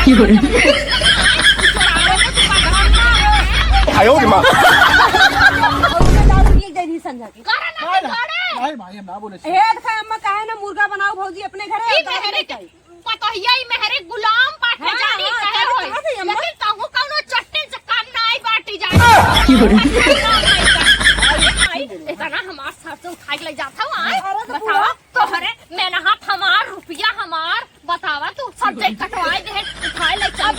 哎呦我的妈！ मुर्गा बनाओ भौजी अपने घरे गुलाम पाठे जानी कहे होय लेकिन कहूं कौनो चट्टे से काम ना आई बाटी जानी इतना हमार सरसों खाई ले जाता हूं बतावा तोहरे मेहनत हमार रुपया हमार बतावा तू सब दे कटवाई दे उठाई ले चल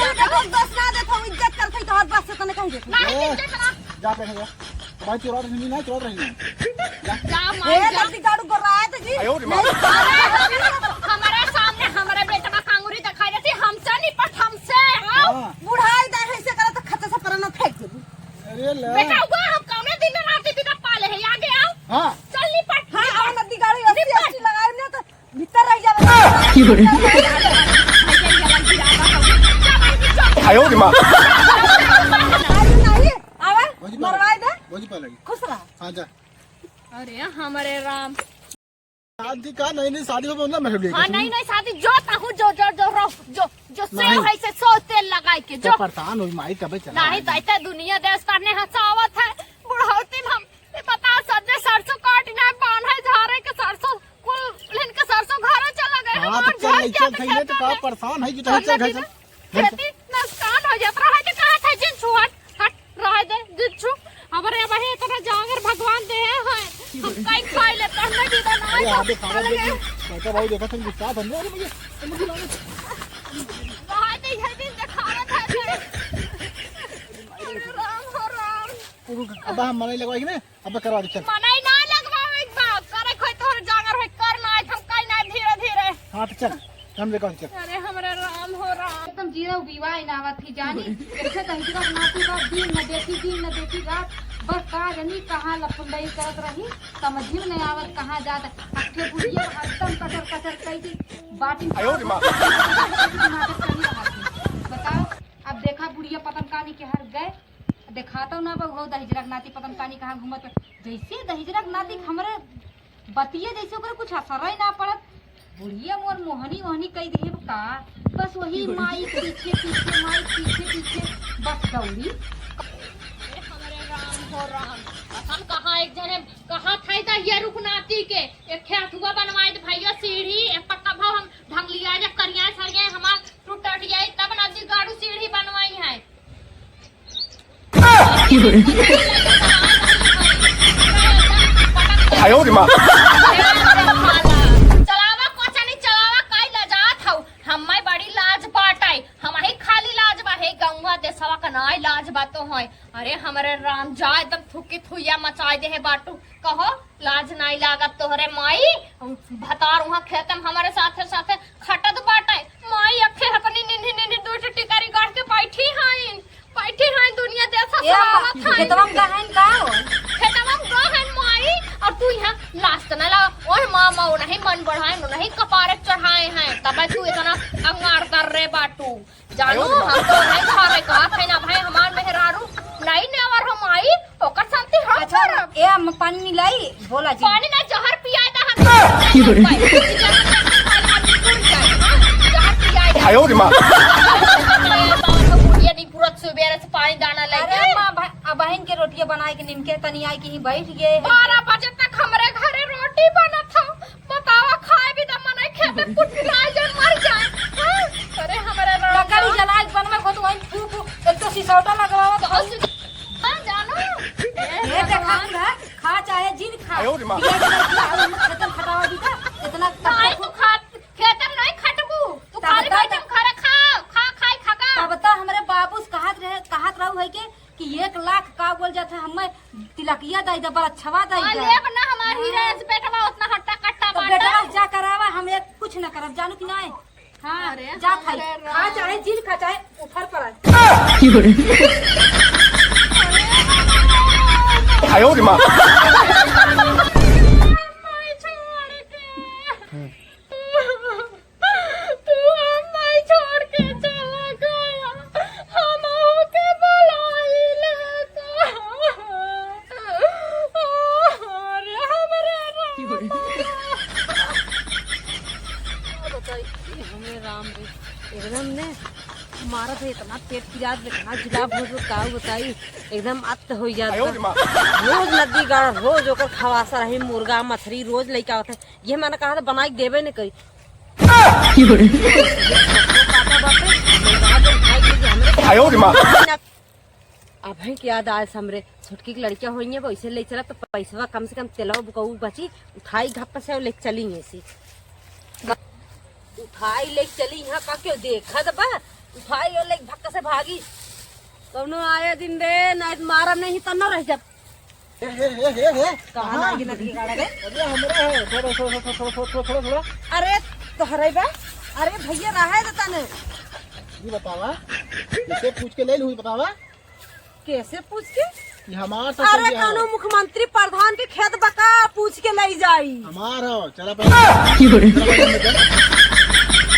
बस ना देखो इज्जत करके तो हाथ बस से तने कहीं देख नहीं इज्जत ना जा बैठ जा भाई चोरा रही नहीं चोरा रही जा ए मार लड़की गाड़ू कर रहा है तो जी 哎呦我的妈！ हमारे सामने हमारे बेटा का कांगुरी दिखाई देती हमसे नहीं पट हमसे बुढ़ाई दे ऐसे करे तो खत से परना फेंक दे अरे ले बेटा हुआ हम कौने दिन रात दिन पाले है आगे आओ हां चल नहीं पट हां और नदी गाड़ी अच्छी लगाए ना तो भीतर रह जावे 哎呦我的妈！ नहीं आवे मरवाई दे भौजी पा लगी खुश रह हां जा अरे हमारे राम शादी का नहीं शादी में बोलना मैं हाँ नहीं नहीं शादी जो ताहू जो जो जो जो सेव है से सो तेल लगाई के जो परेशान हुई माई कब चला नहीं तो दुनिया देश करने हंसावत है बुढ़ौती हम बता सजे सरसों काटना पान है झारे के सरसों कुल लेन के सरसों घरे चला गए हां तो चल चल थईले तो का परेशान है जो चल चल खेती नुकसान हो जाता है कि कहां था जिन छुआट हट रह दे जिन छु हमारे भाई इतना जागर भगवान दे है हम कई खाई ले पहले भी तो नहीं बेटा भाई देखा तुम गुस्सा बन रहे हो मुझे वहां दे है दिन दिखावत है राम हो राम अब हम मलाई लगवाएंगे ना अब करवा दे चल मनाई ना लगवावे एक बार करे कोई तोहर जागर है कर ना हम कई ना धीरे धीरे हां तो चल हम देखो चल अरे हमारे राम हो राम एकदम जीरो विवाह नावत थी जानी ऐसे तंजरा नाती का दिन न देखी रात बस का जानी कहाँ लफुंडई करत रही समझ में नहीं आवत कहाँ जात अक्के बुढ़िया एकदम कटर कई थी बाटी 哎呦我的妈！ बताओ अब देखा बुढ़िया पतन कानी के हर गए दिखाता ना बहो दहिजरक नाती पतन कानी कहाँ घूमत जैसे दहिजरक नाती हमरे बतिये जैसे ओकरे कुछ असर ही ना पड़त बुढ़िया मोर मोहनी कई दिए का बस वही माई पीछे बस दौड़ी हमारे राम हो राम हम कहाँ एक जने कहाँ था इधर ये रुकनाती के एक खेतुआ बनवाए थे भैया सीढ़ी एक पक्का भाव हम ढंग लिया जब करिया सर गए हमार टूट जाए तब नदी गाड़ू सीढ़ी बनवाई है 哎呦我的妈！ चलावा कोचा नहीं चलावा काई लजात हौ हम्मे बड़ी लाज पाटाई हमाही खाली लाज बा है गंगा देसवा का नाई लाज बातो होय अरे हमारे राम जा एकदम थुकी थुया मचाई दे है बाटू कहो लाज नहीं लागत तोहरे माई भतार वहां खेतम हमारे साथे साथे खटत बाटाई माई अखे अपनी निंदी दो टिकारी गाड़ के बैठी हाइन दुनिया देसा सवावत हाइन खेतवा में कहां का हो खेतवा में गहन माई और तू यहाँ लास्ट न ला और मामा नहीं मन बढ़ाए नहीं कपारे चढ़ाए हैं तब तू इतना अंगार कर रे बाटू जानू हम तो नहीं खा रहे कहा थे ना भाई हमार मेहरारू नहीं ने और हम आई ओकर शांति हम अच्छा ए हम पानी मिलाई बोला जी पानी ना जहर पियाए दा हम जहर पियाए 哎呦我的妈！ ये नहीं पूरा सुबेरे से पानी दाना लगे अरे मां बहन के रोटियां बनाए के निमके तनी आई के ही बैठ गए 12 बजे तक हमरे घरे रोटी बना था बतावा खाए भी तो मन खेते कुटना जन मर जाए अरे हमारे लकड़ी जलाए बनवा को तो वहीं फूक एक तो सिसौटा लगवावा तो हां जानो ये देखा ना खा चाहे जिन खा 哎呦我的妈！ खत्म खटावा दी का इतना नहीं तू खा खेतम नहीं खटबू तू खाली बैठम खा खाई खाका अब बता हमरे बाबू कहत रहू है कि 1 लाख का बोल जाता हमें तिलकिया दई दे बड़ा छवा दई दे लेब ना हमार हीरे से बेटवा उतना हट्टा कट्टा तो बेटा जा करावा हम एक कुछ न करब जानू कि नहीं हां अरे जा खाई खा चाहे जिन खा चाहे उठर पड़ा 哎呦我的妈！ एकदम ने मारा था इतना पेट पिरात में कहाँ जुलाब हो तो का बताई एकदम अत हो 哎 जाता 呦我的妈！ रोज नदी गाड़ रोज ओकर खवासा रही मुर्गा मछली रोज लेके आवत है ये मैंने कहा था बनाई देवे नहीं करी 哎呦我的妈！ अब है कि याद आए हमरे छोटकी की लड़कियां हुई है वैसे ले चला तो पैसा कम से कम तेलवा बुकऊ बची उठाई घप से ले चली ऐसी उठाई ले चली यहाँ का क्यों देखा दबा उठाई और ले भक्का से भागी कौनो आया दिन दे नहीं मारा नहीं तो न रह जब कहाँ लागी नदी गाड़ा गए अरे हमरा है थोड़ा अरे तो हरे बा अरे भैया रहा है तने ये बतावा इसे पूछ के ले लूं बतावा कैसे पूछ के ये हमार अरे कौनो मुख्यमंत्री प्रधान के खेत बका पूछ के ले जाई हमार हो चला पहले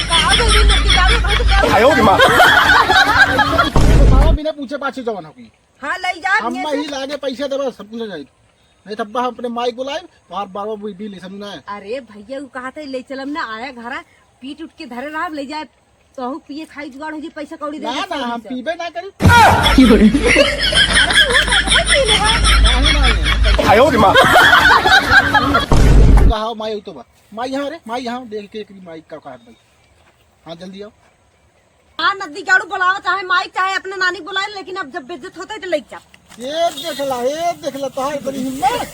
कहाँ गई नदी गाड़ी भाई तो 哎呦我的妈！ बतावा बिना पूछे पाछे जवान होगी हाँ ले जा हम ही लागे पैसे देवा सब कुछ हो जाए नहीं तब हम अपने माइक बुलाए बार बार बिल समझना है अरे भैया वो कहा था ले चलम ना आया घर पीट उठ के धरे रहा ले जाए तो पिए खाई जुगाड़ हो जी पैसा कौड़ी दे ना हम पीबे ना करी 哎呦我的妈！ कहा माई तो बा माई यहाँ रे माई यहाँ देख के माइक का कहा भाई हाँ जल्दी आओ हाँ नदी गाड़ू बुलाओ चाहे माइक चाहे अपने नानी बुलाए लेकिन अब जब बेइज्जत होता है तो ले जा ये देख ला तो है बड़ी हिम्मत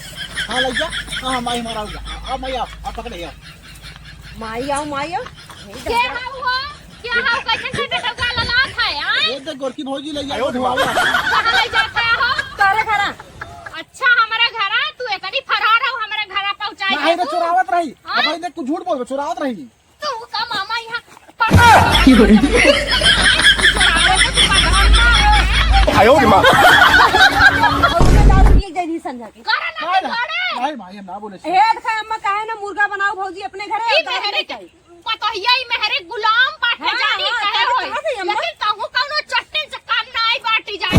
हाँ लग जा हाँ माई हमारा हो गया अब माई आप पकड़े आओ माई आओ क्या हुआ क्या हाउ कैसे से बेटा का ललाट है आए ये देख गोरकी भौजी ले哎呦我的妈！ कहां ले जाता हो करे खरा अच्छा हमारा घर है तू इतनी फरार हो हमारे घर पहुंचाई नहीं रे चुरावत रही अब भाई देख तू झूठ बोल चुरावत रही तू का मामा यहाँ 哎呦我的妈！ दारू पिए जाई नहीं समझा के नहीं भाई हम ना बोले हेड खा अम्मा काहे ना मुर्गा बनाओ भौजी अपने घरे ई मेहरे पतोहिया ई मेहरे गुलाम पाठे हाँ, जानी हाँ, कहे कहाँ होई से अम्मा? लेकिन कहूं कौनो चट्टे से काम ना आई बाटी जाए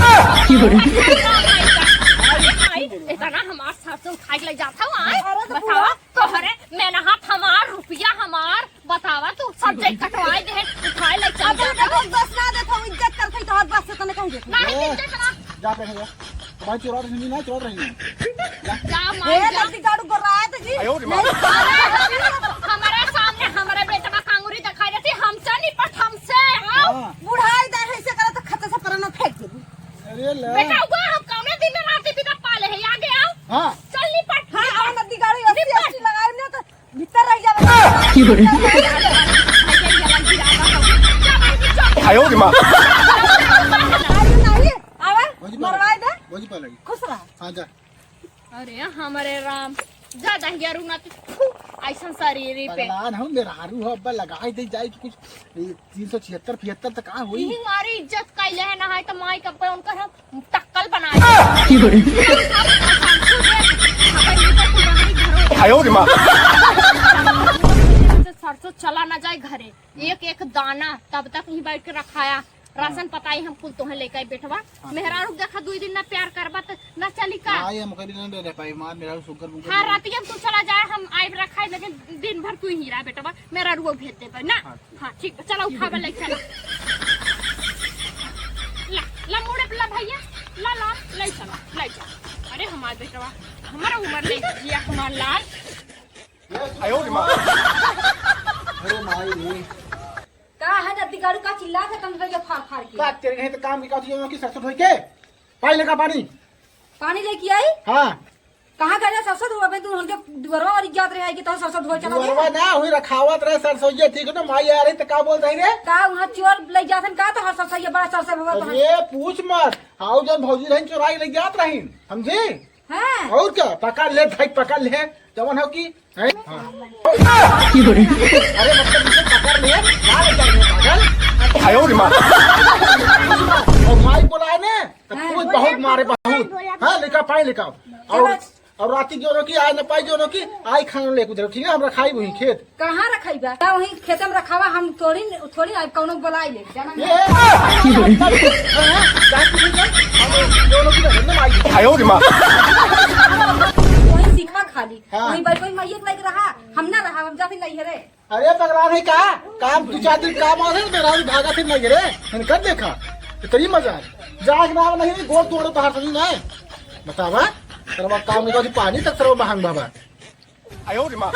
इतना हमार सरसों खाई ले जाता हूं आए अरे तो बतावा तोहरे मेहनत हमार रुपया हमार बतावा तू सब दे कटवाई दे उठाई ले चल अब देखो बस ना देखो इज्जत करते तो हाथ बस से तने कहीं दे नहीं इज्जत ना जा पहले भाई चुरावत रही ना चुरावत रही जा हे मार जा नदी गाड़ू कर रहा है तो जी 哎呦我的妈！ हमारे सामने हमारे बेटा का कांगुरी दिखाई देती हमसे नहीं पट हमसे आओ हाँ बुढ़ाई दे ऐसे करे तो खत से परना फेंक दे अरे ले बेटा हुआ हम कौने दिन में रात बिना पाले हैं आगे आओ हाँ चल नहीं पट हां आओ नदी गाड़ी अस्सी लगाए ना तो भीतर रह जावे 哎呦我的妈！ नहीं आवे मरवाई दे भौजी पहले खुश रह हाँ जा अरे हमारे राम ज्यादा यारू ना ऐसा शरीर पे पगलान हम मेरा हारू हो अब्बा लगाई दे जाए कुछ 376 75 तक कहाँ हुई यही हमारी इज्जत कैले है ना है तो माई का पे उनका हम टक्कल बनाए 哎呦我的妈！ सरसों चला ना जाए घरे एक एक दाना तब तक ही बैठ के रखाया राशन पताई हम कुल तोहे लेके आई बेटवा मेहरारू देखा 2 दिन ना प्यार करबा त ना चली का हाँ ये मुकरी नहीं रह पाई मार मेरा शुगर मुकर हाँ रात हम तू चला जाए हम आई रखा लेकिन दिन भर तू ही रहा बेटवा मेरा रुआ भेज दे ना हाँ ठीक चला उठावा ले चला ला मोड़े ला भैया ला ला ले चला ले चला अरे हमारे बेटवा हमारा उम्र नहीं जिया हमार लाल 哎呦我的妈！ अरे माई रे का है नदी गाड़ू का चिल्ला के तन के फाड़ फाड़ के का तेरे कहीं तो काम की काती की सरसों धोई के पाई लेका पानी पानी लेके आई हाँ कहां गया सरसों धोवा पे तू हमके दुवरवा वाली जात रहे कि तो सरसों धोवा चला दुरवा ना हुई रखावत रहे सरसों ये ठीक है ना माई आ रही तो का बोल रही रे का वहां चोर ले जाथन का तो हर सरसों ये बड़ा सरसों भगवा तो अरे पूछ मत आओ जब भौजी रही चुराई ले जात रही समझी हैं और क्या पकड़ ले भाई पकड़ ले जवन हो की है हाँ। अरे मतलब इसे पकड़ ले ना ले जाए पागल 哎呦我的妈！ और माई बोलाए ने तो कुछ बहुत मारे बहुत हाँ लिखा पाई लिखा और राती जो की आए न पाई जो की आई खाना ले कुछ ठीक है हम रखाई वही खेत कहां रखाई बा का वही खेत में रखावा हम थोड़ी आई कौनो बुलाई ले जाना ये 哎呦我的妈！ वही सीखा खाली हाँ। वही भाई कोई मैयत लाइक रहा हम ना रहा हम जाती नहीं रे अरे पगला नहीं का काम 2-4 दिन काम आ रहे मेरा भागा थे नहीं रे मैंने कर देखा तेरी मजा जाग ना नहीं गोल तोड़ो तो हर ना बतावा तरवा काम नहीं पानी तक तरवा बहांग बाबा 哎呦我的妈！